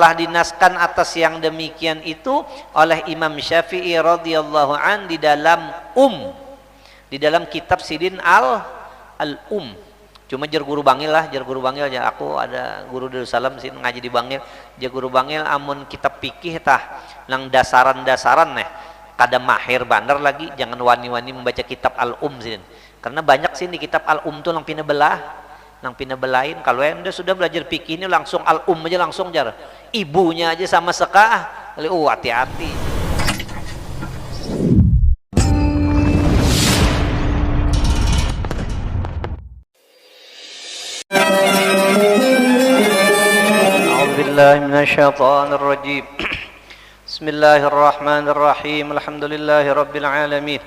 telah dinaskan atas yang demikian itu oleh Imam Syafi'i radhiyallahu an di dalam di dalam kitab Sidin al-Um. Cuma jar guru bangil ya, aku ada guru Darussalam sih ngaji di Bangil, jar guru bangil amun kitab fikih tah nang dasaran-dasaran kada mahir bandar lagi, jangan wani-wani membaca kitab al-Um sih, karena banyak sih di kitab al-Um tuh nang pindah belain. Kalau anda sudah belajar fikih ini langsung al-Um aja, langsung jar ibunya aja sama sekah, hati-hati. A'udzubillahi minasyaitonir rajim. Bismillahirrahmanirrahim. Alhamdulillahi rabbil alamin.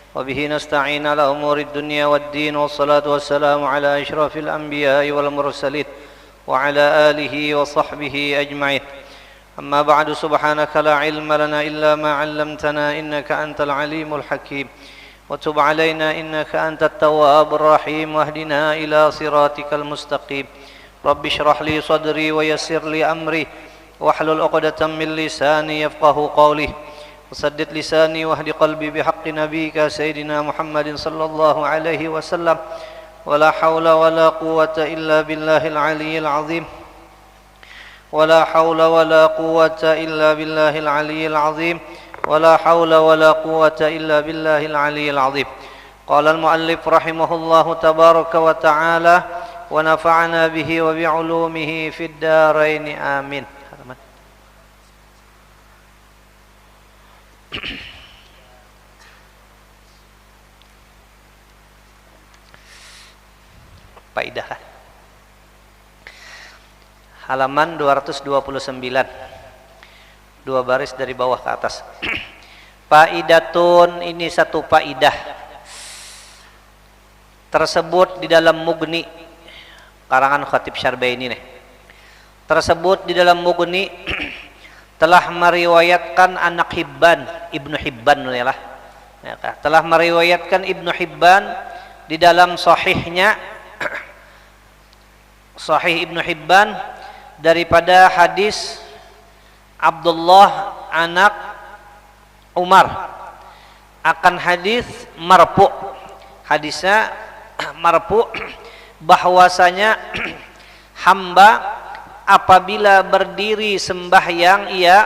Wa bihi nasta'in ala umurid dunya waddin, wassalatu wassalamu ala asyrafil anbiya'i wal mursalin wa ala alihi wa sahbihi ajma'in. Amma ba'du, subhanaka la ilma lana illa ma 'allamtana innaka antal alimul hakim. Wa tub 'alaina innaka antat tawwabur rahim wahdina ila siratikal mustaqim. Rabbi shrah li sadri wa yassir li amri wahlul 'uqdatam min lisani yafqahu qawli. وسدد لساني واهد قلبي بحق نبيك سيدنا محمد صلى الله عليه وسلم ولا حول ولا قوة إلا بالله العلي العظيم ولا حول ولا قوة إلا بالله العلي العظيم ولا حول ولا قوة إلا بالله العلي العظيم. قال المؤلف رحمه الله تبارك وتعالى ونفعنا به وبعلومه في الدارين آمين. Faidah halaman 229, dua baris dari bawah ke atas. Faidatun, ini satu faidah tersebut di dalam Mughni karangan Khatib Syarbaini tersebut di dalam Mughni telah meriwayatkan anak Hibban, Ibnu Hibban telah meriwayatkan Ibnu Hibban di dalam sahihnya, Sahih Ibnu Hibban, daripada hadis Abdullah anak Umar, akan hadis marfu, hadisnya marfu bahwasanya hamba apabila berdiri sembahyang ia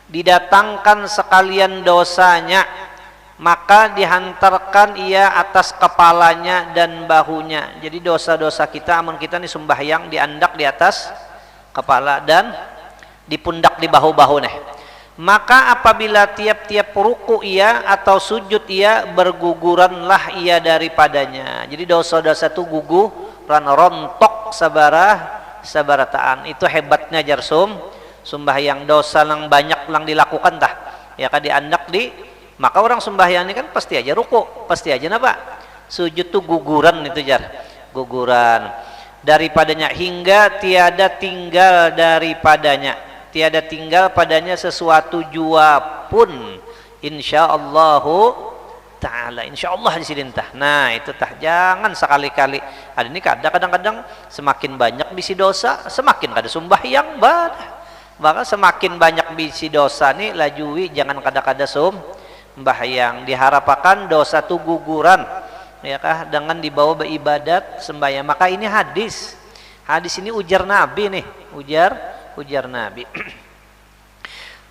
didatangkan sekalian dosanya, maka dihantarkan ia atas kepalanya dan bahunya. Jadi dosa-dosa kita amun kita nih sembahyang diandak di atas kepala dan di pundak di bahu-bahu Maka apabila tiap-tiap ruku ia atau sujud ia, berguguranlah ia daripadanya. Jadi dosa-dosa itu gugur rontok sabarataan. Itu hebatnya jar sembahyang, dosa lang banyak lang dilakukan tah ya kan diandak di, maka orang sembahyang ini kan pasti aja ruku, pasti aja sujud tuh guguran, itu jar guguran daripadanya, hingga tiada tinggal padanya sesuatu jua pun, insyaallahu ta'ala, insyaallah di sini tah. Nah itu tah, jangan sekali-kali. Ada ini kadang-kadang semakin banyak bisi dosa semakin kada sembahyang maka semakin banyak bisi dosa nih lajui, jangan kada-kada sembahyang. Diharapkan dosa tu guguran ya kah dengan dibawa beribadat sembahyang. Maka ini hadis ini ujar Nabi nih, ujar Nabi.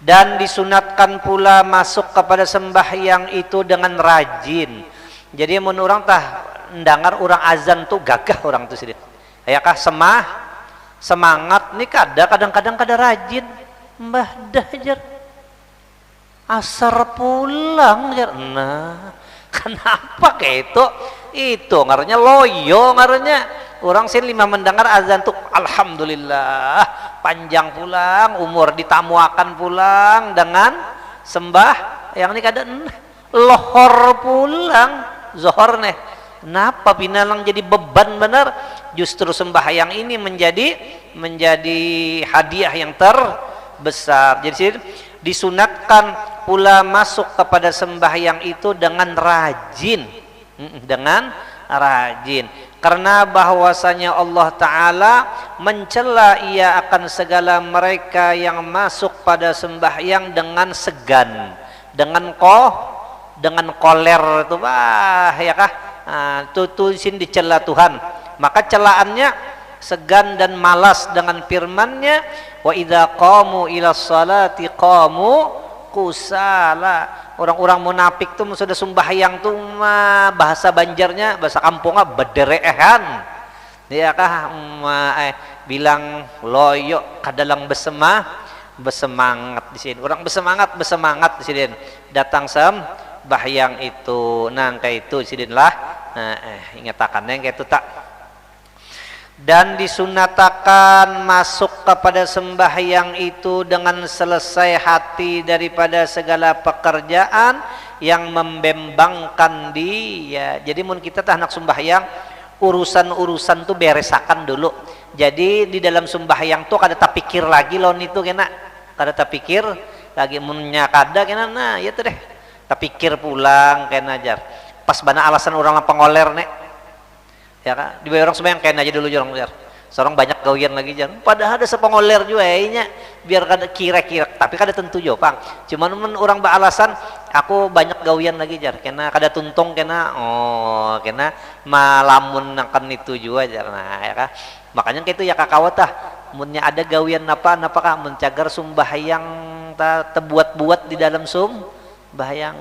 Dan disunatkan pula masuk kepada sembahyang itu dengan rajin. Jadi menurang tah ndengar orang azan tuh gagah orang tuh sedih. Ya kah semangat nih kadang-kadang kada rajin. Mbah dah jar asar pulang jar. Nah, kenapa kayak itu ngarannya loyo, ngarannya orang sih lima mendengar azan tuh alhamdulillah panjang pulang, umur ditamuakan pulang dengan sembah yang ini kadang lohor pulang zohor kenapa pinalang jadi beban benar. Justru sembahyang ini menjadi hadiah yang terbesar. Jadi disunatkan pula masuk kepada sembahyang itu dengan rajin, karena bahwasanya Allah Ta'ala mencela ia akan segala mereka yang masuk pada sembahyang dengan segan, dengan koler itu ya kah, itu sini dicela Tuhan. Maka celaannya segan dan malas dengan firman-Nya, wa idza qamu ila sholati qamu kusala. Orang-orang munafik tuh sudah sembahyang tuh bahasa Banjarnya, bahasa kampungnya bederehan. Ya kah, bilang loyo kadalang besemangat di sini. Orang besemangat di sini. Datang sembahyang itu, nangka itu di sini lah. Ingatakan yang kayak itu tak. Dan disunatakan masuk kepada sembahyang itu dengan selesai hati daripada segala pekerjaan yang membembangkan dia. Jadi mun kita tak nak sembahyang, urusan-urusan tuh beresakan dulu. Jadi di dalam sembahyang tuh kada tak pikir lagi lawan itu kena, kada tak pikir lagi munnya kada kena, nah ya tuh deh tak pikir pulang kena ajar. Pas bana alasan orang lapang ngoler nek, ya kan, di orang sembahyang kena aja dulu jorong jar. Seorang banyak gawian lagi jar. Padahal ada sepengoler juga nya biar kada kira-kira, tapi kada tentu jo pang. Cuman orang beralasan aku banyak gawian lagi jar. Kena kada tuntung kena, kena malamun akan itu juga jar. Nah, ya kan. Makanya gitu ya kakawat tah. Munnya ada gawian apakah mencagar sembahyang ta tebuat-buat di dalam sembahyang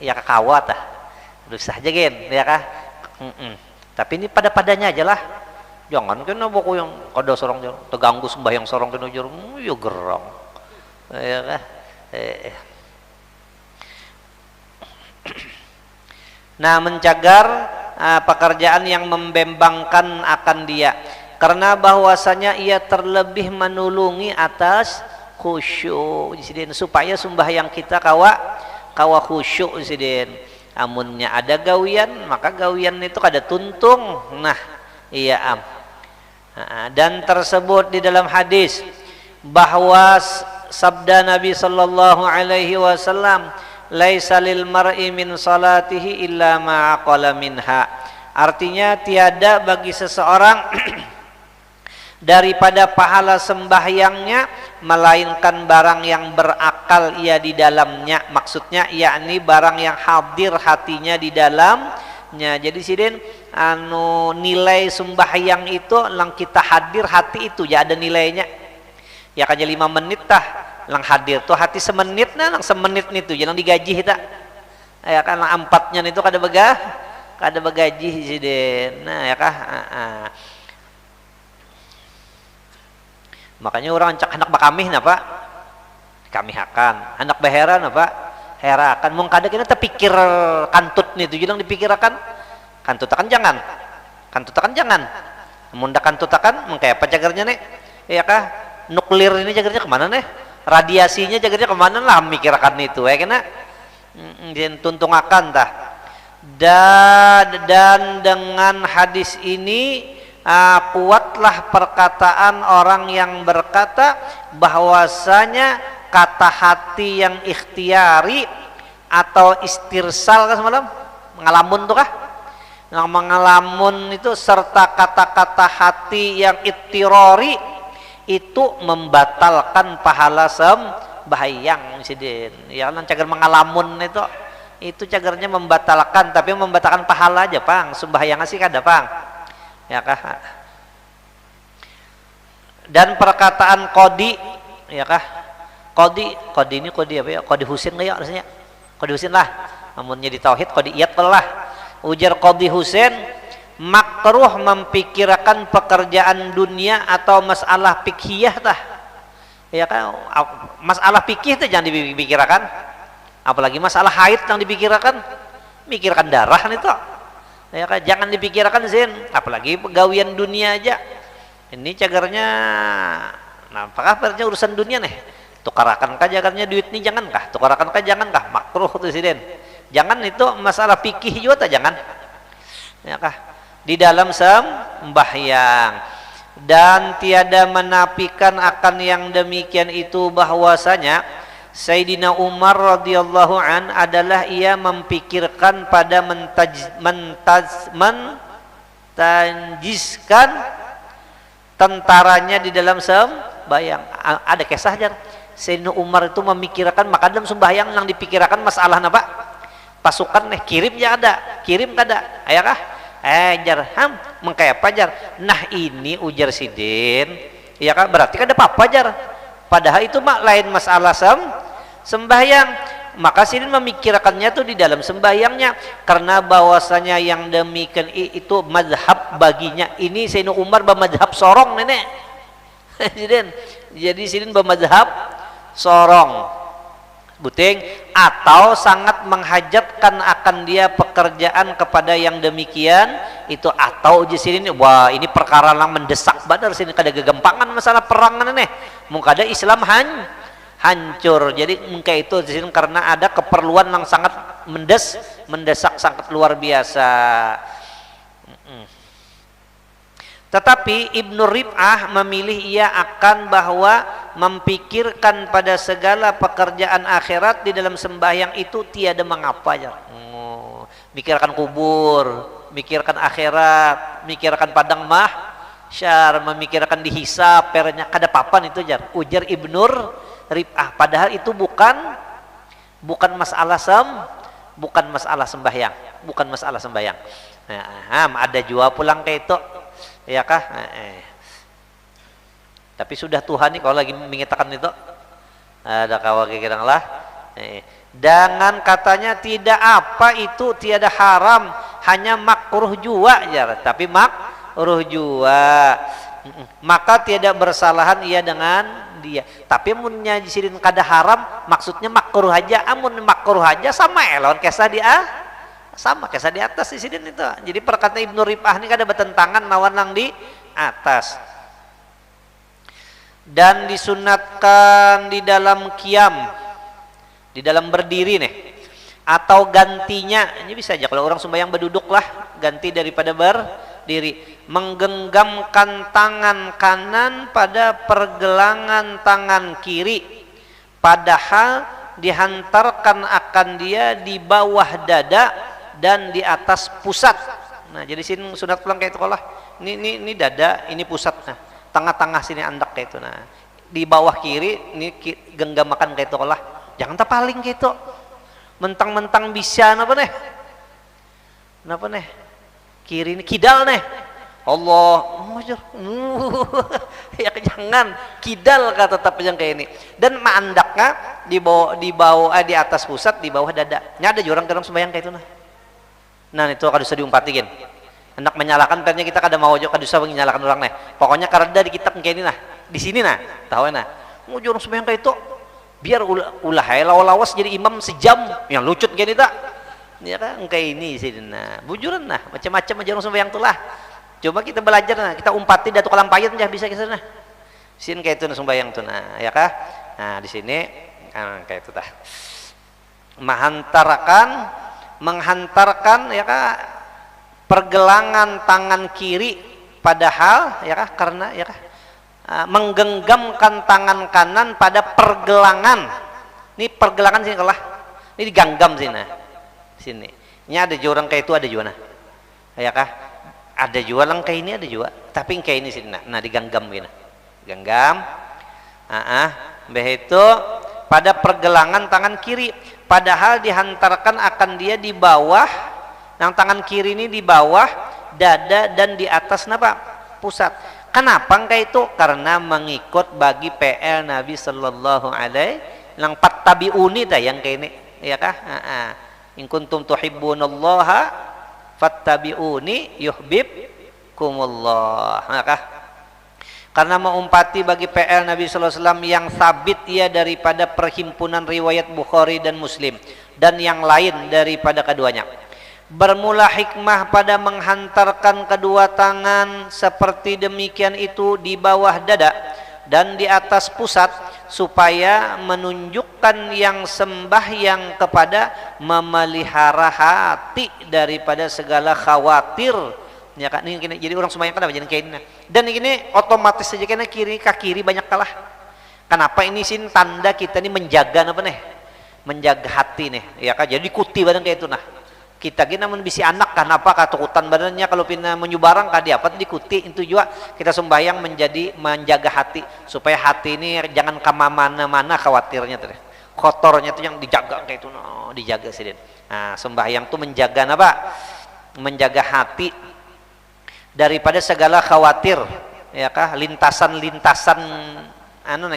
ya kakawat tah. Rusah aja gen, ya kah? Tapi ini pada-padanya aja lah. Jangan kena boku yang kada sorong terganggu sembahyang sorong kena jur, yo gerong. Ya kah? Nah, mencagar pekerjaan yang membembangkan akan dia, karena bahwasanya ia terlebih menulungi atas khusyuk disiden, supaya sembahyang kita kawa khusyuk disiden. Amunnya ada gawian, maka gawian itu kada tuntung. Nah, iya dan tersebut di dalam hadis bahwa sabda Nabi sallallahu alaihi wasallam, laisa lil mar'i min salatihi illa ma aqala minha. Artinya tiada bagi seseorang daripada pahala sembahyangnya melainkan barang yang berakal ia di dalamnya. Maksudnya yakni barang yang hadir hatinya di dalamnya. Jadi sidin nilai sembahyang itu lang kita hadir hati itu ya ada nilainya. Ya kanya 5 menit tah lang hadir tuh hati semenit lang semenit itu jangan digaji kita. Ya kan lang 4-nya itu kada bagaji sidin. Nah ya kah makanya orang cak anak bakamih napa kami akan anak baheran apa herakan mung kada kita terpikir kantut nih itu jangan dipikirkan kantut akan jangan munda kantut akan mengkaya apa jagarnya nih ya kah nuklir ini jagarnya kemana nih radiasinya jagarnya kemana lah mikirkan itu ya kena tuntung akan tah dan dengan hadis ini kuatlah perkataan orang yang berkata bahwasanya kata hati yang ikhtiari atau istirsal kan semalam ngalamun tuh kah yang mengalamun itu serta kata-kata hati yang ittirori itu membatalkan pahala sembahyang sidin ya kan cagar mengalamun itu cagarnya membatalkan tapi membatalkan pahala aja pang sembahyang sih kada pang ya kah dan perkataan qadi ya kah qadi ini qadi apa ya qadi Husin nggak ya rasanya qadi Husin lah namunnya di tauhid qadi iyat lah ujar qadi Husin makruh memikirkan pekerjaan dunia atau masalah fikhiyah tah ya kan masalah fikih itu jangan dipikirkan apalagi masalah haid yang dipikirkan mikirkan darah itu ya kan jangan dipikirkan zin apalagi pegawian dunia aja ini cagarnya nah apakah pernya urusan dunia nih tukarakan kah jagarnya duit ini jangankah tukarakan kah jangankah makruh tuh siden jangan itu masalah fikih juga tak jangan ya kah di dalam sembahyang dan tiada menafikan akan yang demikian itu bahwasanya Sayyidina Umar radhiyallahu an adalah ia memikirkan pada tanjiskan tentaranya di dalam sembahyang. Ada kisah jar Sayyidina Umar itu memikirkan, maka dalam sembahyang yang dipikirkan masalah apa? Pasukan kirim ya ada, kirim kada, ayakah? Jar mengkaya apa jar? Nah ini ujar sidin, ya kan berarti kada apa-apa jar. Padahal itu lain masalah sembahyang. Maka sidin memikirkannya tuh di dalam sembahyangnya, karena bahwasanya yang demikian itu mazhab baginya. Ini Sayyidina Umar bermazhab sorong nenek. Jadi sidin bermazhab sorong buting, atau sangat menghajatkan akan dia pekerjaan kepada yang demikian itu, atau uji sidin wah ini perkara yang mendesak badar sini kada gegampangan masalah perang nenek. Mungkin ada Islam hancur. Jadi mungkin itu karena ada keperluan yang sangat mendesak sangat luar biasa. Tetapi Ibnu Rib'ah memilih ia akan bahwa memikirkan pada segala pekerjaan akhirat di dalam sembahyang itu tiada mengapa ya. Mikirkan kubur, mikirkan akhirat, mikirkan padang mahsyar, memikirkan dihisab, pernya kada papan itu jar. Ujar Ibnu Rib'ah, padahal itu bukan masalah sembahyang, bukan masalah sembahyang. Nah, ada jua pulang kayak itu, ya kah? Tapi sudah Tuhan nih kalau lagi mengatakan itu, ada kawan kira lah. Dengan katanya tidak apa itu tiada haram, hanya makruh jua jar, tapi makruh jua. Maka tiada bersalahan ia dengan dia. Tapi amunnya jisirin kada haram, maksudnya makruh aja. Amun makruh aja sama elon kisah dia, sama kisah di atas jisirin itu. Jadi perkata Ibnu Rib'ah ini kada bertentangan lawan nang di atas. Dan disunatkan di dalam qiyam, di dalam berdiri nih, atau gantinya. Ini bisa aja kalau orang sembahyang berduduk lah, ganti daripada berdiri. Menggenggamkan tangan kanan pada pergelangan tangan kiri, padahal dihantarkan akan dia di bawah dada dan di atas pusat. Nah jadi sini sunat pulang kayak itu lah. Ini dada, ini pusat. Nah tengah-tengah sini andak kayak itu. Nah di bawah kiri ini genggamakan kayak itu lah. Jangan terpaling kayak itu. Mentang-mentang bisa napa nih? Kiri ini kidal nih. Allah, ya jangan kidal kata tetap yang kayak ini. Dan mandaknya di atas pusat, di bawah dada. Nya ada orang sembahyang kayak itu nah itu kada usah diumpatikin. Hendak menyalakan pernya kita kada mau aja kada usah menyalakan orang nih. Pokoknya kareda di kitab kayak ini di sini tahu mau orang sembahyang kayak itu. Biar ulah lawas jadi imam sejam yang lucut kayak ini tak. Ya kan kayak ini sih bujuran macam-macam aja orang sembahyang tuh lah. Coba kita belajar kita umpati datu kalampayat aja bisa ke sana. Sin kayak itu sembahyang tuh ya kah? Nah, di sini kayak itu tah. Menghantarkan ya kah pergelangan tangan kiri padahal ya kah karena ya kah menggenggamkan tangan kanan pada pergelangan. Ini pergelangan sini kalah. Ini diganggam sini. Ini ada juga orang kayak itu ada juga ya kah? Ada jualan kayak ini ada juga, tapi kayak ini sih nah diganggam gini, ganggam, itu pada pergelangan tangan kiri, padahal dihantarkan akan dia di bawah, yang tangan kiri ini di bawah dada dan di atas pusat. Kenapa kayak itu? Karena mengikut bagi PL Nabi Sallallahu Alaihi yang fattabi'uni yang kayak ini, ya kah? In kuntum tuhibbunallaha fattabi'uni yuhibbukumullah. Maka karena mengumpati bagi PL Nabi sallallahu alaihi wasallam yang sabit ia daripada perhimpunan riwayat Bukhari dan Muslim dan yang lain daripada keduanya. Bermula hikmah pada menghantarkan kedua tangan seperti demikian itu di bawah dada dan di atas pusat supaya menunjukkan yang sembahyang kepada memelihara hati daripada segala khawatir. Ya kan ini jadi orang sembahyang kan jadi kayak ini. Dan ini otomatis saja karena kaki kiri banyak kalah. Kenapa ini sin tanda kita ini menjaga apa nih? Menjaga hati nih. Ya kan jadi ikuti barang kayak itu kita gini namun bisi anak kan apa katakutan badannya kalau pina menyubarang kadi apa dikuti itu juga kita sembahyang menjaga hati supaya hati ini jangan kemana-mana khawatirnya tuh kotornya tuh yang dijaga kayak itu dijaga sih. Nah sembahyang tuh menjaga apa? Menjaga hati daripada segala khawatir ya kah lintasan-lintasan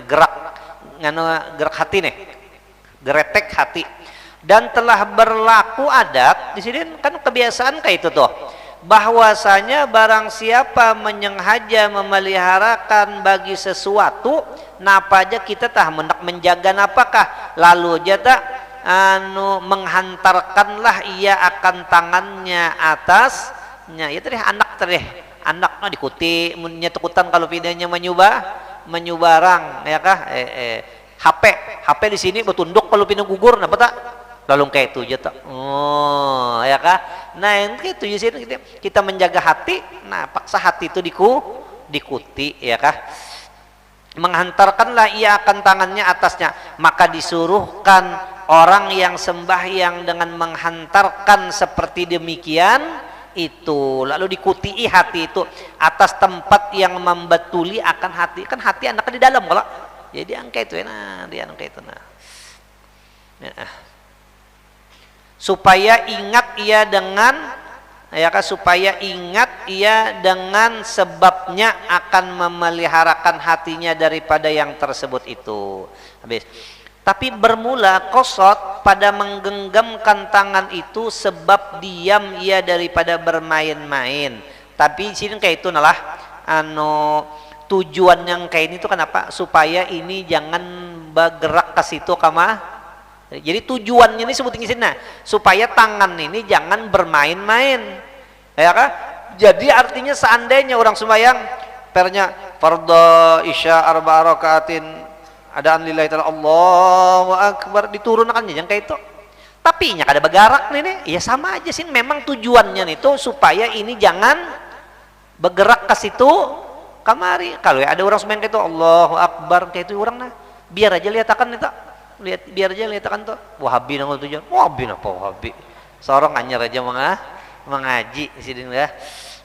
gerak hati nih geretek hati. Dan telah berlaku adat di sini kan kebiasaan kayak itu tuh bahwasanya barang siapa menyengaja memeliharakan bagi sesuatu napa aja kita tah mendak menjaga napakah lalu aja tak menghantarkanlah ia akan tangannya atasnya ya tadi anak dikuti menyatukutan kalau pidanya menyubarang ya kah HP di sini bertunduk kalau pina gugur napa tak lalu kayak itu aja tak ya kah nah yang itu kita menjaga hati nah paksa hati itu dikuti ya kah menghantarkanlah ia akan tangannya atasnya maka disuruhkan orang yang sembahyang dengan menghantarkan seperti demikian itu lalu dikuti hati itu atas tempat yang membetuli akan hati kan hati anaknya di dalam kalau jadi angka itu nah dia angka itu nah supaya ingat ia dengan sebabnya akan memeliharakan hatinya daripada yang tersebut itu habis tapi bermula qasad pada menggenggamkan tangan itu sebab diam ia daripada bermain-main tapi sini kayak itu nalah tujuan yang kayak ini tuh kenapa supaya ini jangan bergerak ke situ kama jadi tujuannya ini sebutin di sini supaya tangan ini jangan bermain-main ya kan jadi artinya seandainya orang sembahyang pernya fardhu isya arba'a rakaatin adaan lillahi ta'ala Allahu akbar diturunkannya yang kayak itu tapi nya ada bergerak nih ya sama aja sih memang tujuannya itu supaya ini jangan bergerak ke situ kamari kalau ada orang sembahyang kayak itu Allahu akbar kayak itu orang nah biar aja lihat akan itu biar aja lihat kan tuh Wahabi nangol tujuan Wahabi apa Wahabi seorang anyar aja mengaji sini ya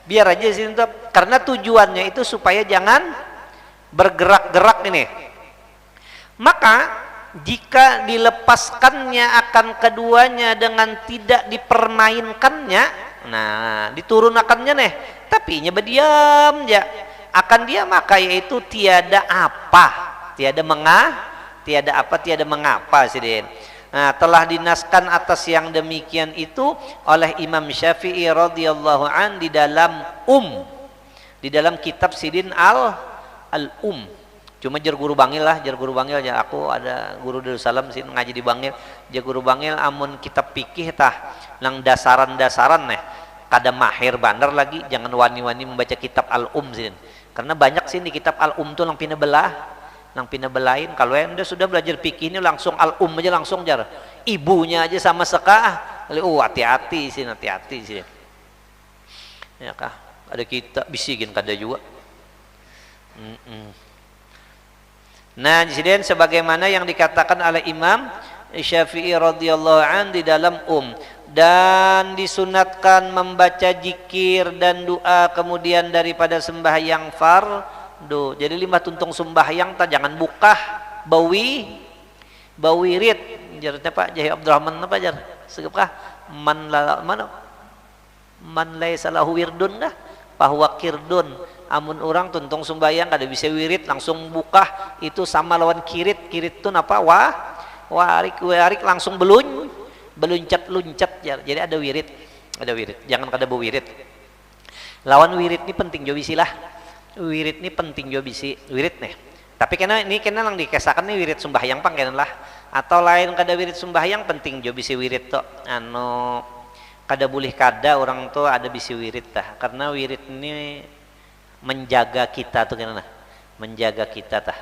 biar aja sini tuh karena tujuannya itu supaya jangan bergerak-gerak ini maka jika dilepaskannya akan keduanya dengan tidak dipermainkannya nah diturunkannya nih tapi nya berdiam ya akan dia maka yaitu tiada mengapa sih nah, telah dinaskan atas yang demikian itu oleh Imam Syafi'i radhiyallahu an di dalam kitab Sidin al-Um cuma jar guru bangil ya aku ada guru Darussalam sih ngaji di Bangil jar guru bangil amun kitab fikih tah nang dasaran-dasaran nih kada mahir bandar lagi jangan wani-wani membaca kitab al-Um sih karena banyak sih di kitab al-Um tuh nang pindah belain kalau anda sudah belajar fikih ini langsung al-Um aja langsung jar ibunya aja sama sekah hati-hati sih ya kah ada kita bisigin kada juga nah disini sebagaimana yang dikatakan oleh Imam Syafi'i radhiyallahu an di dalam dan disunatkan membaca zikir dan doa kemudian daripada sembahyang jadi 5 tuntung sembahyang tak jangan buka bawirit jarnya Pak Jahid Abdurrahman apa jar segepkah man laisa lahu wirdun dah bahwa kirdun amun orang tuntung sembahyang kada bisa wirid langsung buka itu sama lawan kirit tuh apa warik langsung beluncat jar jadi ada wirid jangan kada bawirit lawan wirid ini penting jo bisilah wirid ini penting juga bisi wirid nih tapi kena lang dikesakan nih wirid sembahyang pang kena lah atau lain kada wirid sembahyang penting juga bisi wirid tuh kada boleh kada orang tuh ada bisi wirid tah karena wirid ini menjaga kita tuh kena lah menjaga kita tah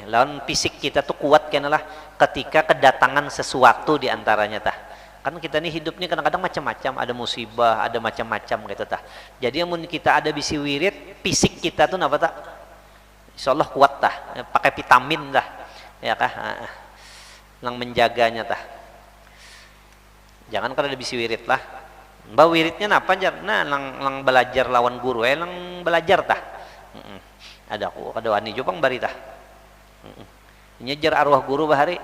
lawan fisik kita tuh kuat kena lah ketika kedatangan sesuatu diantaranya tah kan kita nih hidup nih kadang-kadang macam-macam ada musibah ada macam-macam gitu tah jadi amun kita ada bisi wirid fisik kita tuh apa tak insyaallah kuat tah pakai vitamin dah ya kah lang menjaganya tah jangan kada ada bisi wirid lah Wiridnya napa jar? Nah, lang belajar lawan guru, lang belajar tah. Ada aku kada wani jupang bari tah. Nyejar arwah guru bahari,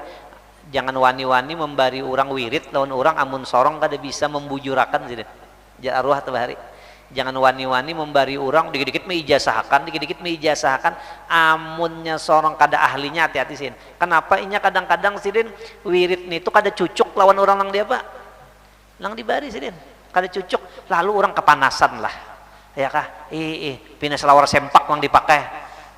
jangan wani-wani membari orang wirid lawan orang amun sorong kada bisa membujurakan sih. Jar arwah tah bahari. Jangan wani-wani membari orang dikit-dikit meijazahkan, amunnya sorong kada ahlinya hati-hati sih. Kenapa inya kadang-kadang sih wirid itu kada cucuk lawan orang lang dia pak, lang dibari sih kada cucuk, lalu orang kepanasan lah, ya kah? Pindah selawar sempak lang dipakai,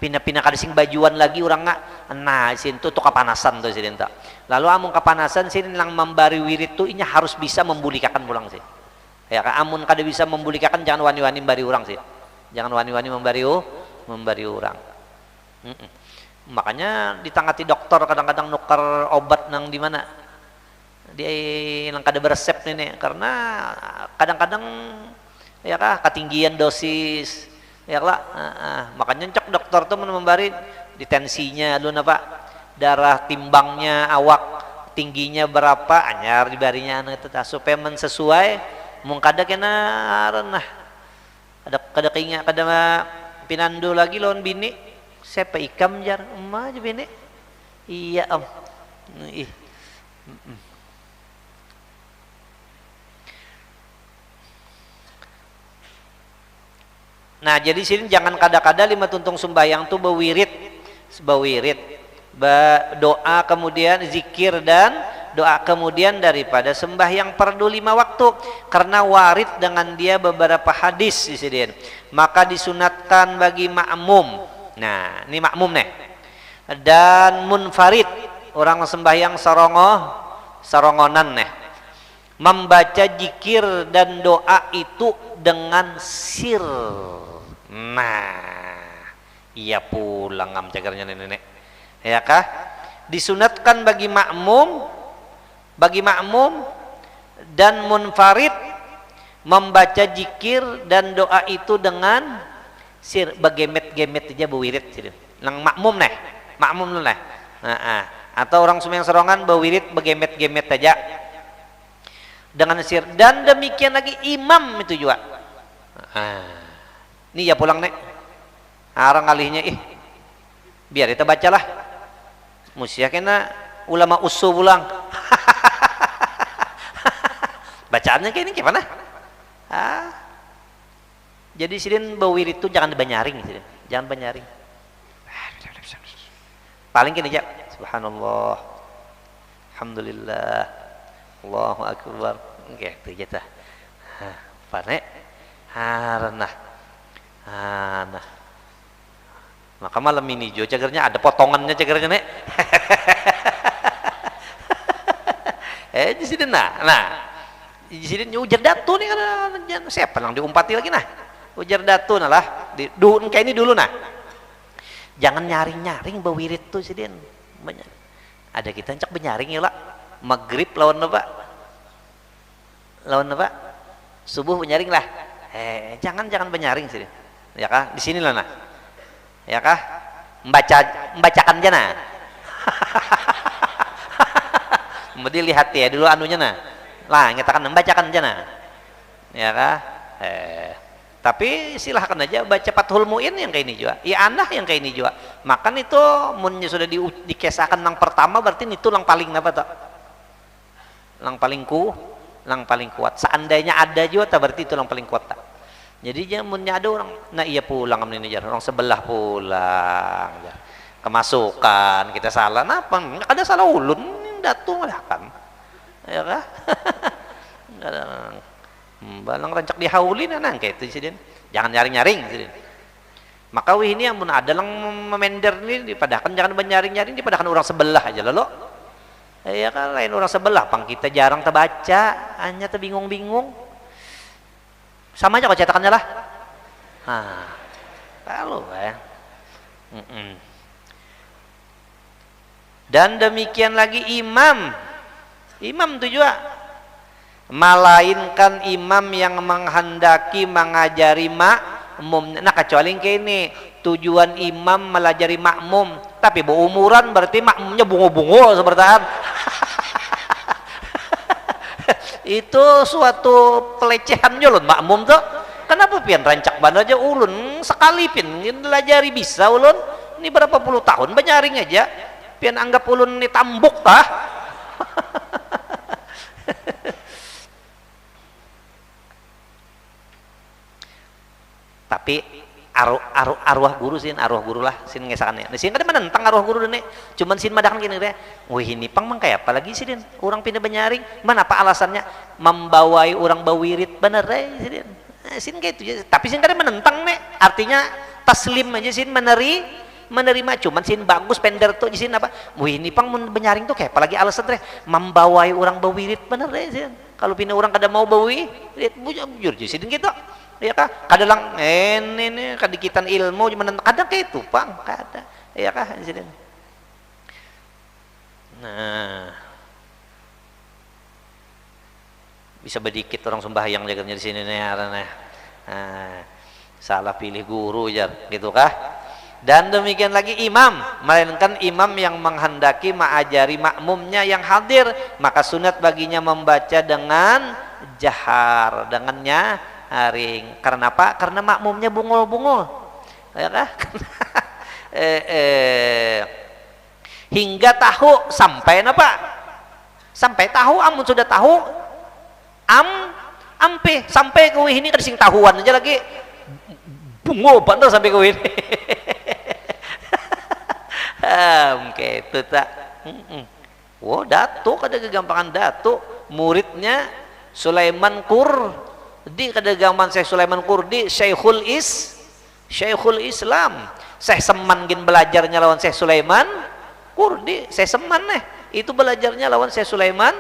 pindah-pindah kada sing bajuan lagi orang nggak, nah sih tuh kepanasan tuh sih tak. Lalu amun kepanasan sih lang membari wirid tuh inya harus bisa membulikakan pulang sih. Ya kan amun kada bisa membulikakan jangan wani-wani membari orang sih, jangan wani-wani membari orang. Makanya ditangati dokter kadang-kadang nukar obat nang di mana dia nang kada beresep nih karena kadang-kadang ya kah ketinggian dosis ya lah, makanya cok dokter tuh membari di tensinya dulu pak, darah timbangnya awak tingginya berapa anyar dibarinya supaya mensesuai. Mung kada kena nah ada keingat kada pinandu lagi lawan bini siapa ikam jar emak aja bini iya Nah jadi sini jangan kada-kada lima tuntung sembahyang tuh bawirid doa kemudian zikir dan doa kemudian daripada sembahyang fardu 5 waktu karena warid dengan dia beberapa hadis di sini. Maka disunatkan bagi makmum. Nah, ini makmum nih. Dan munfarid, orang sembahyang sarongonan nih. Membaca zikir dan doa itu dengan sir. Nah, iya pulang ngam cagarnya nenek. Ya kah? Disunatkan bagi makmum dan munfarid membaca zikir dan doa itu dengan sir begemet-gemet aja bewirid sih. Nang makmum nah. Atau orang sembahyang serongan bewirid begemet-gemet aja dengan sir dan demikian lagi imam itu juga. Ini ya pulang nek. Arang alihnya biar kita bacalah. Musia kena ulama usul pulang. Bacaannya kayak ini gimana? Jadi sidin bawirid itu jangan banyaring sidin. Jangan banyaring. Paling gini aja. Subhanallah. Alhamdulillah. Allahu akbar. Gitu aja tah. Pane haranah. Nah. Maka malam ini jo cagernya ada potongannya cagernya nek. Di sini nah di sini ujar datu nih kan siapa yang diumpati lagi nah ujar datu nah lah kayak ini dulu nah jangan nyaring bawirid tuh sidin ada kita cak benyaring ya lah maghrib lawan apa subuh benyaring lah jangan benyaring sidin ya kah di sini lah nah ya kah membacakan jana mau dilihat ya dulu anunya nah lah ngetakan membacakan jana ya kah tapi silahkan aja baca Fathul Muin yang kayak ini juga I'anah yang kayak ini juga makan itu munnya sudah dikesahkan yang pertama berarti itu yang paling apa tak yang paling kuat seandainya ada juga tak berarti itu yang paling kuat tak jadi munnya ada orang nah iya pulang ini jar orang sebelah pulang jar. Kemasukan kita salah apa ada salah ulun datu lah kan ya kah balang rancak dihaulin nang kayak itu sidin jangan nyaring sidin maka ini yang mun ada lang memender nih dipadakan jangan nyaring dipadakan orang sebelah aja lo ya kan lain orang sebelah pang kita jarang terbaca hanya terbingung sama aja kok cetakannya lah kalau dan demikian lagi imam itu juga melainkan imam yang menghendaki mengajari makmum nah kecuali kayak ini tujuan imam melajari makmum tapi berumuran berarti makmumnya bungo-bungo seperti itu suatu pelecehan ulun makmum tuh. Kenapa pian rancak ban aja ulun sekali pian belajari bisa ulun ini berapa puluh tahun banyaring aja pian anggap ulun ini tambuk tah. Tapi arwah guru sin arwah guru lah sin ngesakannya sin kada menentang arwah guru dene cuman sin madakan gini deh wih ini pang mang kayak apa lagi sih din orang pindah banyaring mana apa alasannya membawai orang bawirit bener deh sih din sin kayak itu tapi sin kada menentang nih artinya taslim aja sin menerima cuman sin bagus pender tuh sin apa wih ini pang banyaring tuh kayak apa lagi alasan deh membawai orang bawirit bener deh sin kalau pindah orang kada mau bawi bujur sin gitu ya kah kadang ini kadikitan ilmu kadang kayak itu pang kada ya kah insiden nah bisa sedikit orang sembahyang jaganya di sini nih nah, salah pilih guru jar gitu kah dan demikian lagi imam melainkan imam yang menghendaki mengajari makmumnya yang hadir maka sunat baginya membaca dengan jahar dengannya haring karena apa? Karena makmumnya bungul-bungul ya kah? Hingga tahu sampai apa? Sampai tahu amun sudah tahu ampe sampai ke ini kada sing tahuan aja lagi bungul bener sampai ke ini. Oke itu tak wow datuk ada kegampangan datuk muridnya Sulaiman Kurdi kedagangan Syekh Sulaiman Kurdi Syekhul Islam Syekh Seman gin belajarnya lawan Syekh Sulaiman Kurdi Syekh Seman itu belajarnya lawan Syekh Sulaiman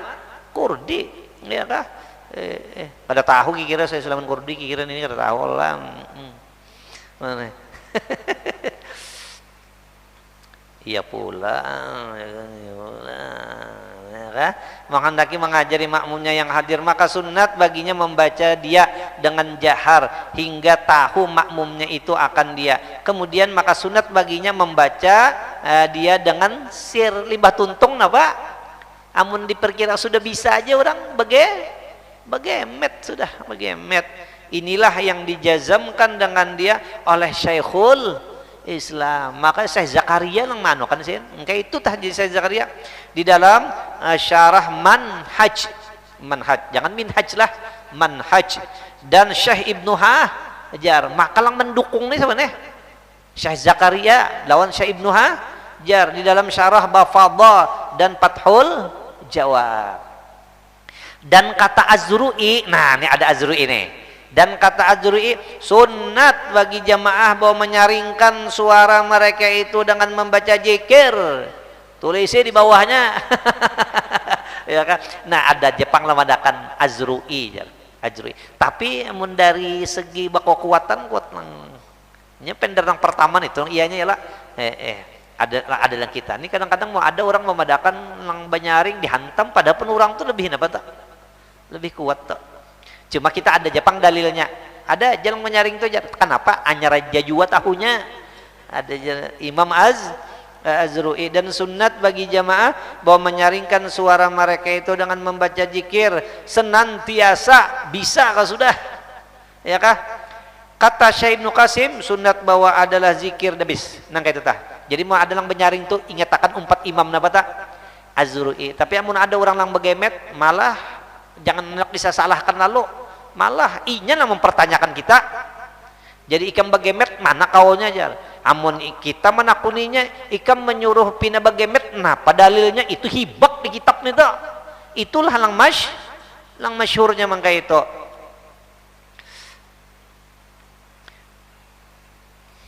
Kurdi ya kah pada tahu kira Syekh Sulaiman Kurdi kira ini kada tahu lah mana iya pula menghendaki mengajari makmumnya yang hadir maka sunat baginya membaca dia dengan jahar hingga tahu makmumnya itu akan dia kemudian maka sunat baginya membaca dia dengan sir limbah tuntung napa amun diperkira sudah bisa aja orang bagemet sudah bagemet inilah yang dijazamkan dengan dia oleh Syekhul Islam maka Syekh Zakaria nang mano kan sih kayak itu tah di Syekh Zakaria di dalam syarah manhaj jangan minhaj lah manhaj dan Syekh Ibnu Hajar makalang mendukung nih sebenarnya Syekh Zakaria lawan Syekh Ibnu Hajar di dalam syarah Bafadah dan Fathul Jawab dan kata Azru'i nah ini ada Azru'i nih dan kata Azru'i sunat bagi jamaah bahwa menyaringkan suara mereka itu dengan membaca zikir tulisnya di bawahnya ya kan nah ada Jepang lamadakan Azru'i tapi mun dari segi bako kuatan kuat nya pender yang pertama itu ianya ya lah ada yang kita ini kadang-kadang mau ada orang memadakan nang banyaring dihantam pada pun orang tuh lebih apa tak lebih kuat tak cuma kita ada Jepang dalilnya ada jalan menyaring itu kenapa anyar aja jua tahunya ada Imam Azru'i dan sunat bagi jamaah bahwa menyaringkan suara mereka itu dengan membaca zikir senantiasa bisa kah sudah ya kah kata Syekh Ibnu Qasim sunat bahwa adalah zikir dabis nang kayak itu tah jadi mau ada yang menyaring tuh ingatakan umpat imam napa tak Azru'i tapi amun ada orang yang begemet malah jangan bisa salahkan lalu malah inya mempertanyakan kita jadi ikam bagemet mana kaunya aja amun kita menakuninya ikam menyuruh pina bagemet nah padalilnya itu hibak di kitab nih tak itulah lang masyhurnya mangka itu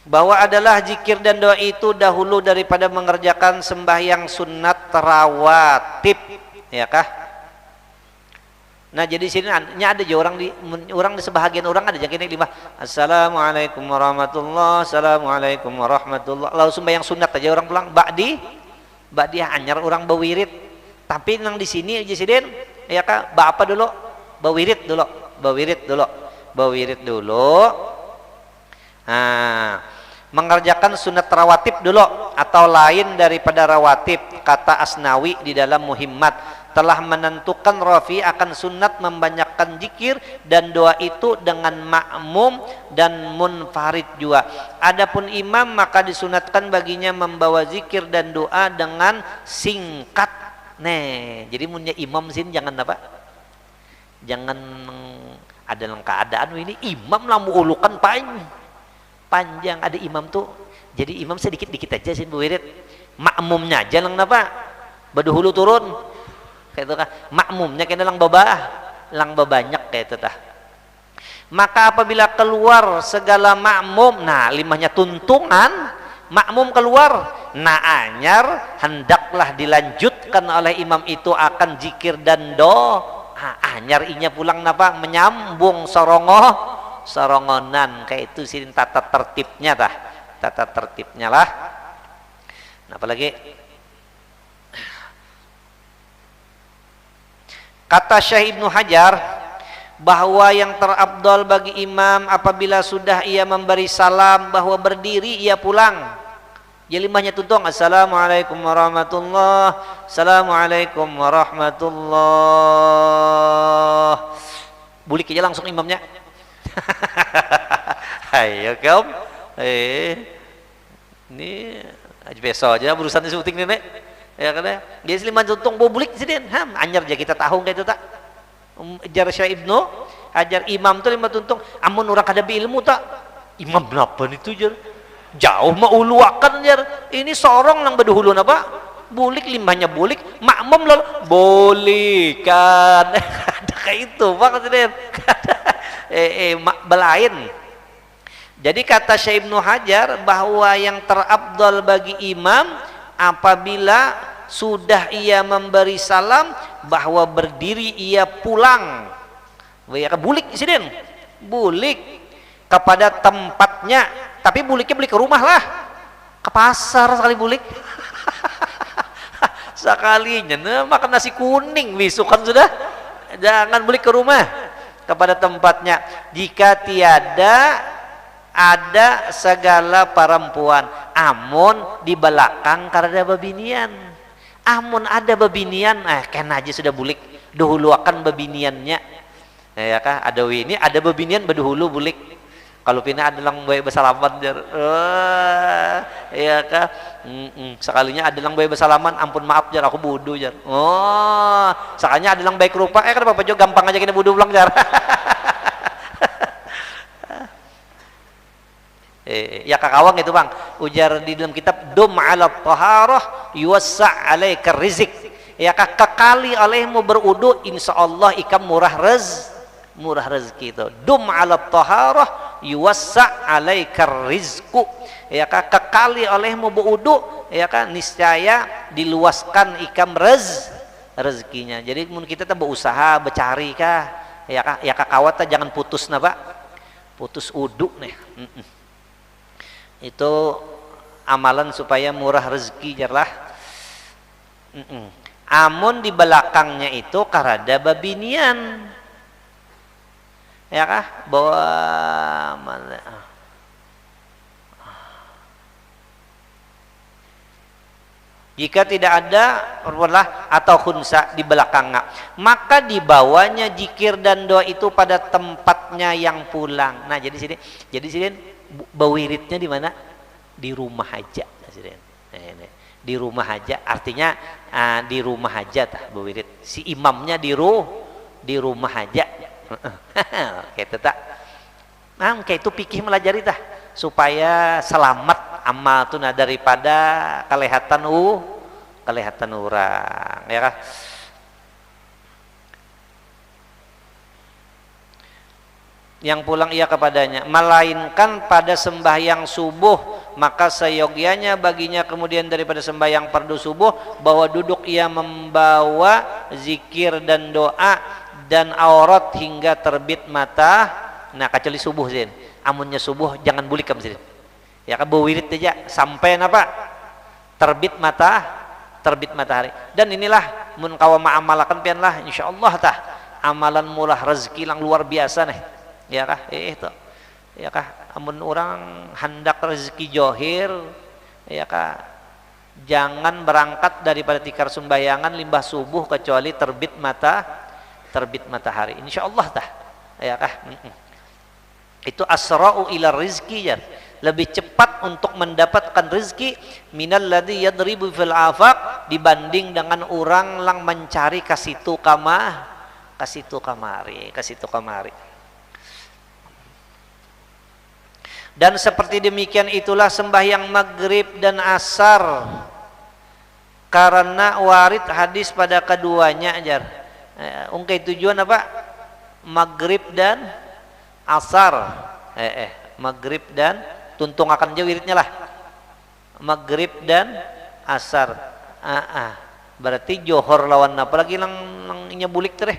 bahwa adalah zikir dan doa itu dahulu daripada mengerjakan sembahyang sunat rawatib ya kah nah jadi sini aja orang di sebahagian orang ada yang kini lima assalamualaikum warahmatullah assalamualaikum warahmatullah lalu sembahyang sunat aja orang pulang ba'di anyar orang bawirid tapi nang di sini aja sidin ya kak apa dulu bawirid dulu mengerjakan sunat rawatib dulu atau lain daripada rawatib kata Asnawi di dalam Muhimmat telah menentukan Rafi akan sunat membanyakkan zikir dan doa itu dengan makmum dan munfarid juga. Adapun imam maka disunatkan baginya membawa zikir dan doa dengan singkat. Jadi punya imam sini jangan apa? Jangan ada dalam keadaan ini imam lamu ulukan panjang. Ada imam tuh jadi imam sedikit-dikit aja sih Bu Wirid. Makmumnya aja lang napa? Baduhulu turun. Kayak itu kah? Makmumnya kena lang banyak kayak itu tah. Maka apabila keluar segala makmum, nah limahnya tuntungan, makmum keluar, nah anyar hendaklah dilanjutkan oleh imam itu akan zikir dan doa. Anyar inya pulang napa? Menyambung sorongonan kayak itu sih tata tertibnya tah. Tata tertibnya lah. Nah, apalagi kata Syekh Ibnu Hajar bahwa yang terabdal bagi imam apabila sudah ia memberi salam bahwa berdiri ia pulang. Jelimahnya tuntung assalamualaikum warahmatullah, assalamualaikum warahmatullah. Bulik aja langsung imamnya. Ayo kaum, ini aja besok aja berurusan syuting nih nek. Ya kan ya. Dia seliman tuntung bulik sedih. Anyar aja kita tahu kayak itu tak. Ajar Syekh Ibnu ajar imam tuh lima tuntung amun orang kada ilmu tak. Imam kenapa itu jar? Jauh mah uluakan jar. Ini seorang nang baduhulun apa? Bulik limahnya bulik, makmum lalu boleh kan. Ada kayak itu maksudnya. Belain. Jadi kata Syekh Ibnu Hajar bahwa yang terabdal bagi imam apabila sudah ia memberi salam bahwa berdiri ia pulang. Bulik sini, bulik kepada tempatnya. Tapi buliknya beli ke rumah lah, ke pasar sekali bulik. Sekalinya makan nasi kuning bisukan sudah. Jangan bulik ke rumah, kepada tempatnya. Jika tiada ada segala perempuan, amun di belakang karena babinian. Amun ada babinian, kena aja sudah bulik. Dahulu akan babiniannya. Ya kah? Ada ini ada babinian baduhulu bulik. Kalau pina ada lang bayi bersalaman jar. Ya kah? Sekalinya ada lang bayi bersalaman, ampun maaf jar aku bodoh jar. Sekalinya ada lang bayi kerupa, kan Bapak Jo gampang aja kena bodoh ulang jar. Ya kakawang itu bang, ujar di dalam kitab dum ala taharah yuwassa alaika rizq. Ya kekali olehmu berudu insyaallah ikam murah rezeki itu. Dum ala taharah yuwassa alaika rizqu. Ya kekali olehmu berudu ya kan niscaya diluaskan ikam rezekinya. Jadi mun kita teh berusaha bercari kah ya kakawat jangan putus na Pak. Putus udu nih. Itu amalan supaya murah rezeki jarlah. Amun di belakangnya itu karada babinian ya kah bawa jika tidak ada atau khunsa di belakangnya maka dibawanya zikir dan doa itu pada tempatnya yang pulang. Nah jadi sini bawiritnya di mana? Di rumah aja. Di rumah aja, artinya di rumah aja tah bawirit. Si imamnya di rumah aja. Kayak itu tak. Kayak itu pikih melajari tah supaya selamat amal tuna daripada kelihatan orang ya kah? Yang pulang ia kepadanya melainkan pada sembahyang subuh maka seyogyanya baginya kemudian daripada sembahyang fardu subuh bahwa duduk ia membawa zikir dan doa dan aurat hingga terbit mata. Nah kecuali subuh zin amunnya subuh jangan bulik kam zin ya kan bawirit aja sampai apa terbit matahari. Dan inilah mun kawa ma'amalakan pian lah insyaallah tah amalan murah rezeki lang luar biasa nih ya kah itu ya kah amun orang hendak rezeki johir ya kah jangan berangkat daripada tikar sembahyangan limbah subuh kecuali terbit matahari. Insyaallah tah. Ya kah? Itu asra'u ila rizki ya. Lebih cepat untuk mendapatkan rezeki minal ladzi yadribu fil afaq dibanding dengan orang lang mencari ke situ kamari. Dan seperti demikian itulah sembahyang maghrib dan asar, karena warid hadis pada keduanya ajar. Ungkai tujuan apa? Maghrib dan asar. Maghrib dan tuntung akan jauh wiridnya lah. Maghrib dan asar. Berarti johor lawan apa lagi lang nyebulik tereh.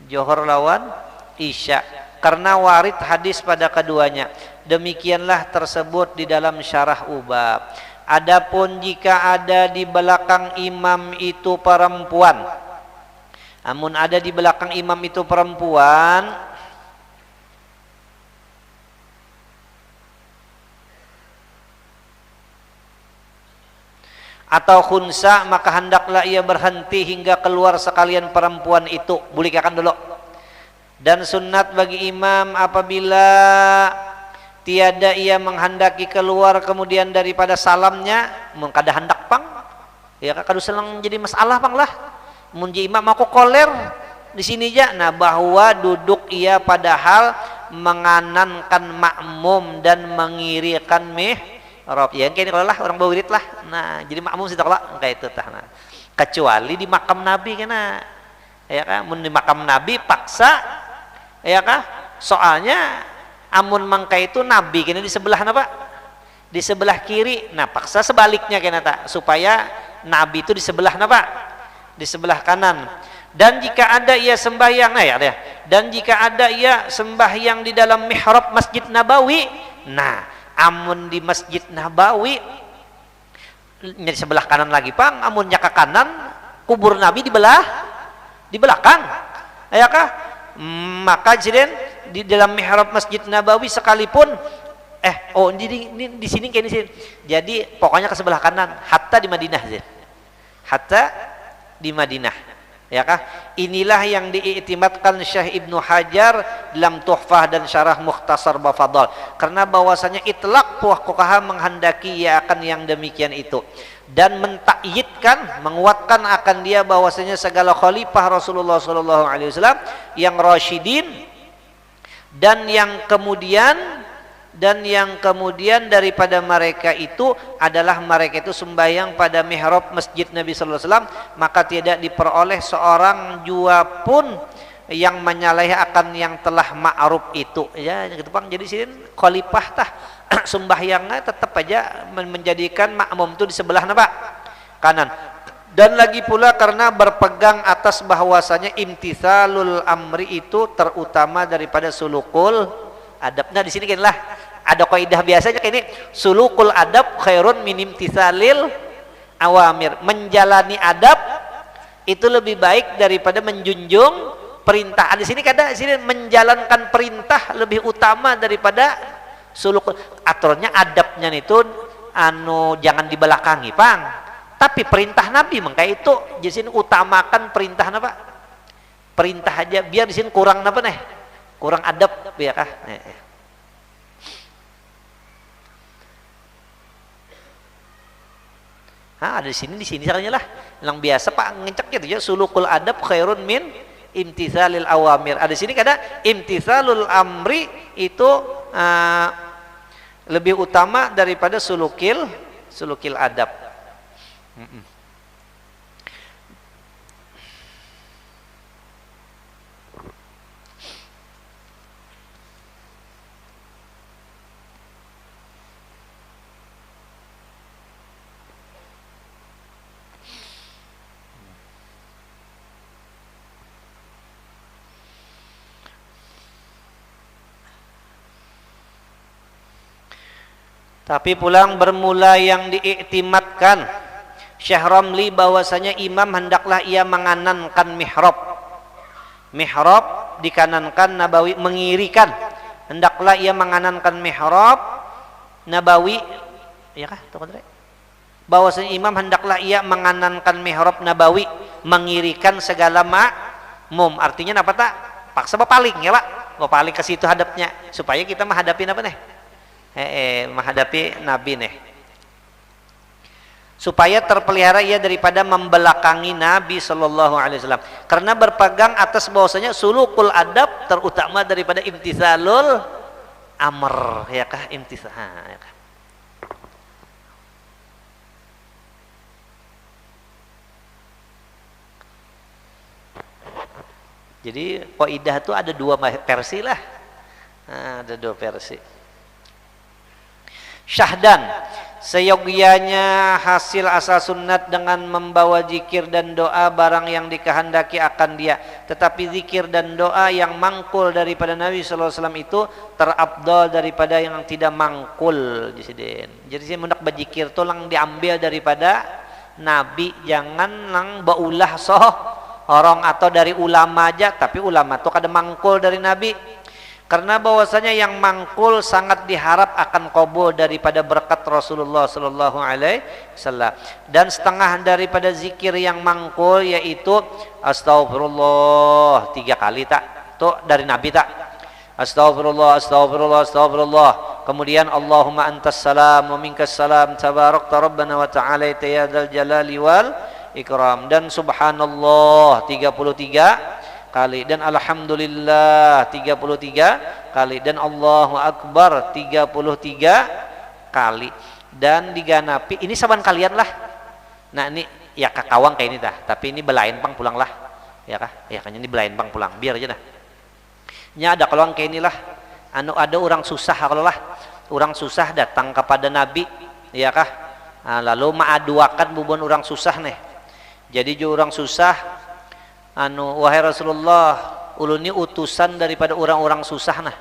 Johor lawan isya. Karena warid hadis pada keduanya. Demikianlah tersebut di dalam syarah Ubab. Adapun jika ada di belakang imam itu perempuan, amun ada di belakang imam itu perempuan, atau khunsa, maka hendaklah ia berhenti hingga keluar sekalian perempuan itu. Bulikakan dulu. Dan sunat bagi imam apabila tiada ia menghendaki keluar kemudian daripada salamnya, mengkada hendak pang, ya kadu selang jadi masalah pang lah. Munji imam aku koler di sini aja. Nah, bahwa duduk ia padahal menganankan makmum dan mengirikan mihrab. Ya kayak ini kalau lah orang bawirit lah. Nah, jadi makmum sih lah kayak itu tah. Nah, kecuali di makam Nabi kena. Ya kan, mun di makam Nabi paksa, ya kan? Soalnya amun mangka itu Nabi kena di sebelah apa? Di sebelah kiri. Nah, paksa sebaliknya kena tak, supaya Nabi itu di sebelah apa? Di sebelah kanan. Dan jika ada ia sembahyang, nah ya, dan jika ada ia sembahyang di dalam mihrab Masjid Nabawi, nah, amun di Masjid Nabawi di sebelah kanan lagi pang, amunnya ke kanan, kubur Nabi di belakang, ya kah? Maka jadi di dalam mihrab Masjid Nabawi sekalipun di sini kayak di sini. Jadi pokoknya ke sebelah kanan, hatta di Madinah, hatta di Madinah. Ya kah? Inilah yang diiktimadkan Syekh Ibnu Hajar dalam Tuhfah dan Syarah Mukhtasar Bafadhal. Karena bahwasanya itlaq fuqaha menghendaki ia akan yang demikian itu, dan mentakyidkan, menguatkan akan dia bahwasanya segala khalifah Rasulullah sallallahu alaihi wasallam yang rasyidin dan yang kemudian daripada mereka itu adalah mereka itu sembahyang pada mihrab masjid Nabi sallallahu alaihi wasallam, maka tidak diperoleh seorang jua pun yang menyalahi akan yang telah ma'ruf itu. Ya gitu Bang. Jadi sini khalifah tah sembahyangnya tetap aja menjadikan makmum itu di sebelah apa? Kanan. Dan lagi pula karena berpegang atas bahwasanya imtithalul amri itu terutama daripada sulukul adab. Nah di sini kan lah ada kaidah biasanya kayak ini, sulukul adab khairun min imtithalil awamir. Menjalani adab itu lebih baik daripada menjunjung perintah. Di sini kada sini menjalankan perintah lebih utama daripada sulukul. Aturannya adabnya itu jangan dibelakangi, Pang. Tapi perintah Nabi maka itu di sini utamakan perintah apa? Perintah aja biar di sini kurang apa nih? Kurang adab ya kah? Ada di sini caranya lah. Yang biasa Pak ngecek gitu ya, sulukul adab khairun min imtithalil awamir. Ada di sini kada imtithalul amri itu lebih utama daripada sulukil adab. Tapi pulang bermula yang diiktimadkan Syekh Ramli bahwasanya imam hendaklah ia menganankan mihrab dikanankan, Nabawi mengirikan. Hendaklah ia menganankan mihrab, Nabawi ya kah? bahwasanya imam hendaklah ia menganankan mihrab nabawi, mengirikan segala makmum. Artinya apa tak? Paksa berpaling ya Pak, berpaling ke situ hadapnya supaya kita menghadapi apa nih? Menghadapi Nabi nih. Supaya terpelihara ia daripada membelakangi Nabi Shallallahu Alaihi Wasallam. Karena berpegang atas bahwasanya sulukul adab terutama daripada imtithalul amr, ya kah? Imtithal, ya kah? Jadi qaidah itu ada dua versi lah. Nah, ada dua versi. Syahdan, seyogyanya hasil asal sunnat dengan membawa zikir dan doa barang yang dikehendaki akan dia. Tetapi zikir dan doa yang mangkul daripada Nabi sallallahu alaihi wasallam itu terabdal daripada yang tidak mangkul. Jadi saya mendak berzikir itu lang diambil daripada Nabi, jangan lang baulah orang atau dari ulama aja, tapi ulama itu kada mangkul dari Nabi. Karena bahwasanya yang mangkul sangat diharap akan qabul daripada berkat Rasulullah sallallahu alaihi wasallam. Dan setengah daripada zikir yang mangkul yaitu astagfirullah 3 kali tak? Tuh dari Nabi tak? Astagfirullah, astagfirullah, astagfirullah. Kemudian Allahumma antas salam wa minkas salam tabarakta rabbana wa ta'ala ya dzal jalali wal ikram. Dan subhanallah 33 kali, dan alhamdulillah 33 kali, dan Allahu akbar 33 kali, dan diganapi ini saban kalian lah. Nah ini ya kakawang kayak ini dah, tapi ini belain pang pulang lah, ya kah? Ya kan ini belain pang pulang, biar aja dah. Nya ada kalau kayak inilah, ada orang susah, kalau lah orang susah datang kepada Nabi, ya kah? Nah, lalu maaduakan bubun orang susah nih. Jadi jo orang susah, wahai Rasulullah, ulun ini utusan daripada orang-orang susah nah.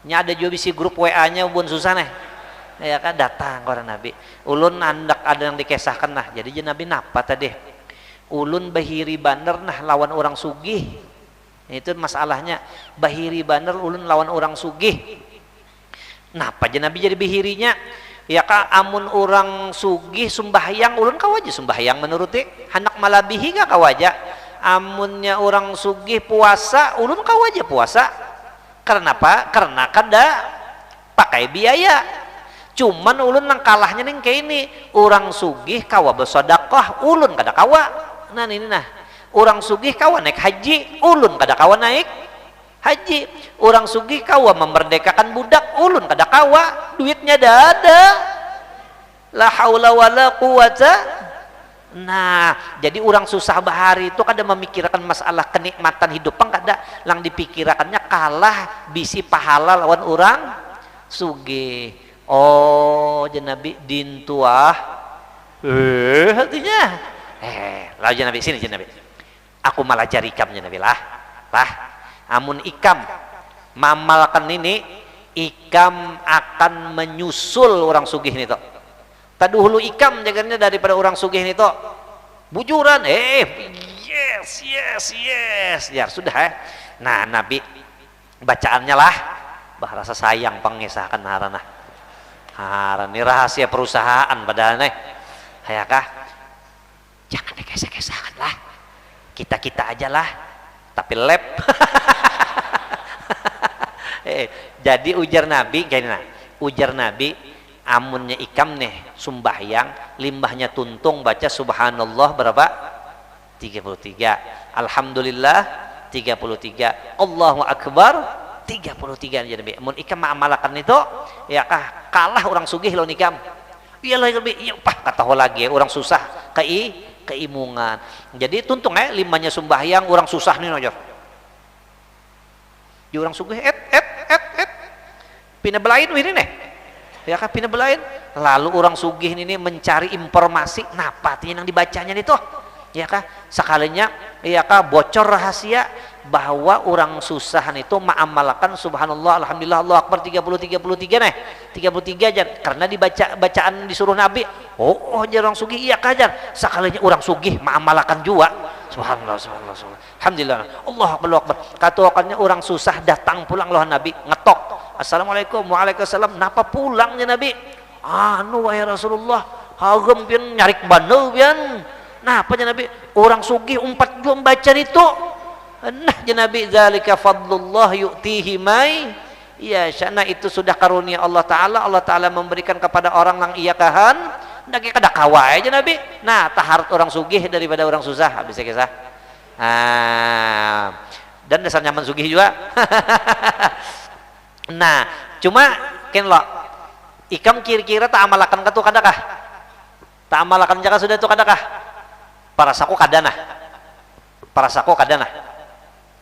Nya ada juga bisi grup WA-nya bubun susah nih. Ya kan datang ke orang Nabi. Ulun andak ada yang dikesahkan nah. Jadi Nabi napa tadi? Ulun bahiri baner nah lawan orang sugih. Itu masalahnya. Bahiri baner ulun lawan orang sugih. Napa aja Nabi jadi bahirinya? Ya kah amun orang sugih sembahyang ulun kawaja sembahyang menuruti hendak malabihi gak kawaja. Amunnya orang sugih puasa ulun kawaja puasa. Karena apa? Karena kada pakai biaya. Cuman ulun nang kalahnya nih kayak ini, orang sugih kawa bersedekah ulun kada kawa. Nah ini nah, orang sugih kawa naik haji ulun kada kawa naik haji. Orang sugih kawa memerdekakan budak ulun kada kawa, duitnya dah ada. La haula wala quwata. Nah, jadi orang susah bahari itu kada memikirkan masalah kenikmatan hidup, kada lang dipikirakannya kalah bisi pahala lawan orang sugih. Oh, Nabi dintuah. Artinya lalu Nabi sini Nabi. Aku malah jari ikam Nabi lah. Amun ikam mamalkan ini, ikam akan menyusul orang sugih ini toh. Taduhulu ikam jaganya daripada orang sugih ini toh. Bujuran, yes, ya sudah. Nah Nabi bacaannya lah bahasa sayang pengesahkan harana. Ini rahasia perusahaan padahal nih. Hayakah? Jangan dikesah-kesahkan lah. Kita aja lah. Tapi lab. Jadi ujar Nabi gini nah. Ujar Nabi, amunnya ikam nih sumbahyang, limbahnya tuntung baca subhanallah berapa? 33. Alhamdulillah 33. Allahu akbar 33 jadi Nabi. Mun ikam ma'amalakan itu ya kah kalah orang sugih lawan ikam. Iyalah lebih iya pah kata lagi orang susah keimungan. Jadi tuntung limanya sumbahyang orang susah nih aja. Di orang sugih pina belain ini nih. Ya kah pina belain. Lalu orang sugih ini mencari informasi napa artinya yang dibacanya itu. Ya kah sekalinya ya kah bocor rahasia bahwa orang susahan itu ma'amalkan subhanallah alhamdulillah Allah akbar 33 nih 33 aja karena dibaca bacaan disuruh Nabi. Oh aja orang sugih iya kajar sekalinya orang sugih ma'amalkan juga subhanallah alhamdulillah Allah akbar katakannya orang susah datang pulang loh Nabi ngetok assalamualaikum waalaikumsalam napa pulangnya Nabi wahai Rasulullah harum pian nyarik bandel pian. Nah, apa Nabi? Orang sugih umpat jua membaca itu. Nah, Nabi zalika fadlullah yu'tihi may ya syana, itu sudah karunia Allah Ta'ala memberikan kepada orang yang ia kahan. Ndak kada kawa aja Nabi. Nah, taharat orang sugih daripada orang susah, bisa kisah. Dan dasar nyaman sugih juga. Nah, cuma ken lo ikam kira-kira tak amalakan katu kadakah? Tak amalakan jaka sudah itu kadakah? Para saku kadana.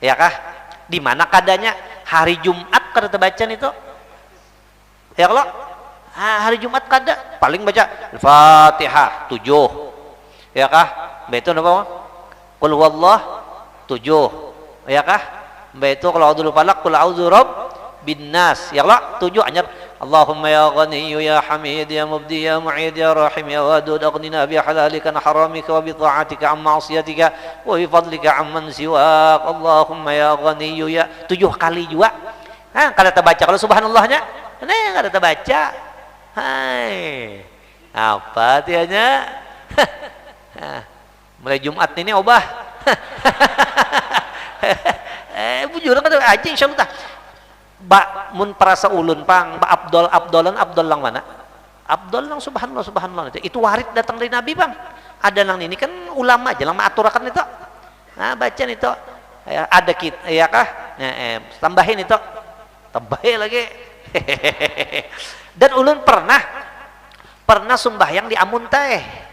Ya kah? Di mana kadanya? Hari Jumat kada terbaca itu. Ya kalau hari Jumat kada paling baca Al-Fatihah 7. Ya kah? Betul apa? Qul huwallah 7. Ya kah? Betul kalau a'udzu falaq, qul a'udzu bin nas. Ya Allah 7 anyar. Allahumma ya ghani ya hamid ya mubdi ya mu'id ya rahim ya wadud aghnina bi halalika an haramika wa bi ta'atika an ma'siyatika wa bi fadlika amman siwak. Allahumma ya ghani ya 7 kali juga. Kada terbaca kalau subhanallahnya. Nah, kada terbaca. Hai. Apa tianya? Mulai Jumat ini obah. Bujur kada aja insyaallah. Mun perasa ulun pang abdolan lang mana? Abdol lang subhanallah itu warid datang dari Nabi bang. Ada nang ini kan ulama aja lang maaturakan itu. Nah, bacaan itu ya, ada kita ya kah? Tambahin itu. Tambahin lagi. Dan ulun pernah sembahyang di Amun teh.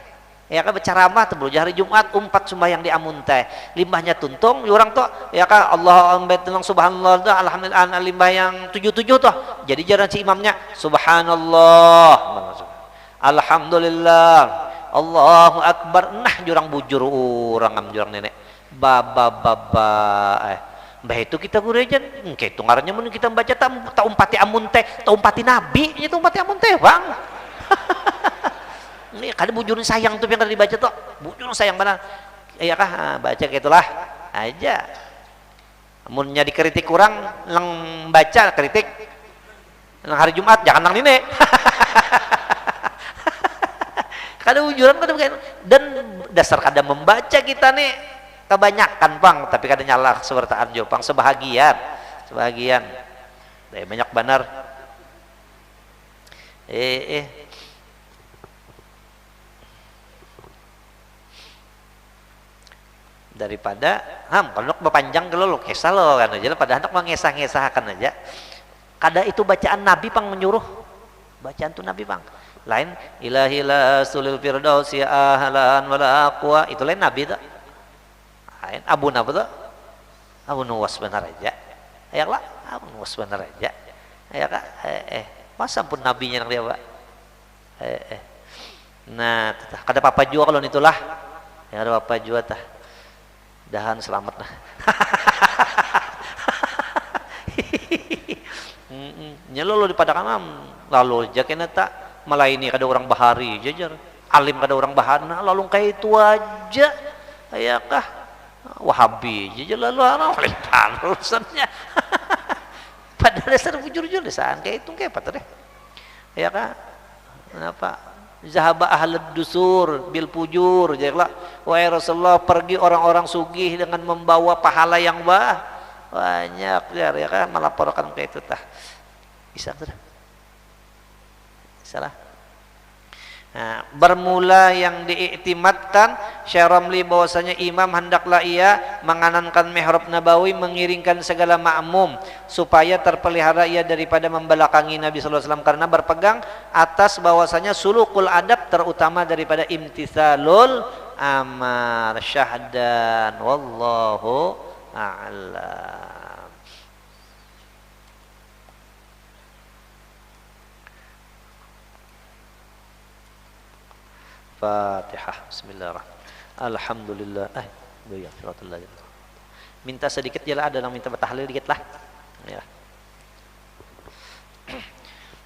Ya kan berceramah tebul hari Jumat umpat sembahyang di Amun teh. Limbahnya tuntung, orang tuh ya kan Allah ambetullah subhanallah tuh alhamdulillah limbah yang 77 tuh. Jadi jaran si imamnya subhanallah. Alhamdulillah. Allahu akbar. Nah, jurang bujur urang jurang nenek. Baba. Mbah itu kita gurejan, kayak itu ngarannya mun kita membaca tak umpati Amun teh, tak umpati Nabi, itu umpati Amun teh, Bang. Ini kada bujurin sayang tuh yang kada dibaca tuh. Bujurin sayang benar. Iya kah? Baca gitulah aja. Munnya dikritik kurang, lang baca kritik. Lang hari Jumat jangan lang ini. Kada bujuran kada bukan. Dan dasar kada membaca kita nih kebanyakan bang, tapi kada nyala sebertaan jo pang sebahagian. Banyak benar. Daripada kalau berpanjang kalau lo kisah lo kan aja pada hendak mengesah-ngesahkan aja kada itu bacaan Nabi pang menyuruh bacaan tuh Nabi pang lain ilahila sulil firdausi ahlan wala aqwa itu lain Nabi tuh lain Abu Nabi tuh Abu Nuwas benar aja ya lah Abu Nuwas benar aja ya kak masa pun nabinya yang dia pak nah kada apa-apa juga kalau itulah ya ada apa juga tah dahan selamat nah. Nyelo lo di padakan lalu aja kena tak malah ini kada orang bahari jajar alim kada orang bahana lalu kayak itu aja ya kah Wahabi jajar lalu alim urusannya. Pada dasar bujur-bujur desaan kayak itu kayak apa deh ya kah kenapa zahaba ahlud dusur bil pujur jadilah wahai Rasulullah pergi orang-orang sugih dengan membawa pahala yang banyak ya kan melaporkan kayak itu tah bisa tuh salah. Nah, bermula yang diiktimatkan Syekh Ramli bahwasanya imam hendaklah ia menganankan mihrab nabawi mengiringkan segala makmum supaya terpelihara ia daripada membelakangi Nabi sallallahu alaihi wasallam karena berpegang atas bahwasanya sulukul adab terutama daripada imtithalul amar syahdan wallahu a'lam. Fatihah. Bismillahirrahmanirrahim. Alhamdulillah. Minta sedikit je lah, ada yang minta bertahlil dikit lah. Ya.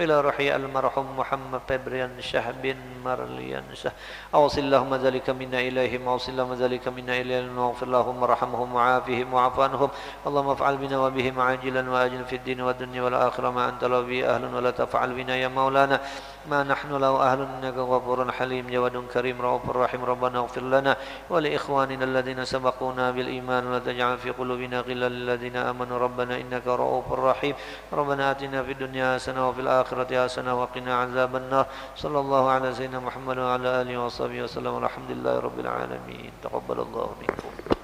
إلى روح المرحوم محمد فبريان شاه بن مرليان شاه أوصل اللهم ذلك منا إليهم أوصل اللهم ذلك منا إليهم واغفر اللهم وارحمهم وعافهم واعف عنهم اللهم افعل بنا وبهم عاجلا وآجلا في الدين والدنيا والآخرة ما أنت له به أهل ولا تفعل بنا يا مولانا ما نحن له أهل إنك غفور حليم جواد كريم رؤوف رحيم ربنا اغفر لنا ولإخواننا الذين سبقونا بالإيمان ولا تجعل في قلوبنا غلا للذين آمنوا ربنا إنك رؤوف رحيم ربنا آتنا في الدنيا حسنة وفي الآخرة حسنة وقنا عذاب النار صلى الله على سيدنا محمد وعلى آله وصحبه وسلم والحمد لله رب العالمين تقبل الله منكم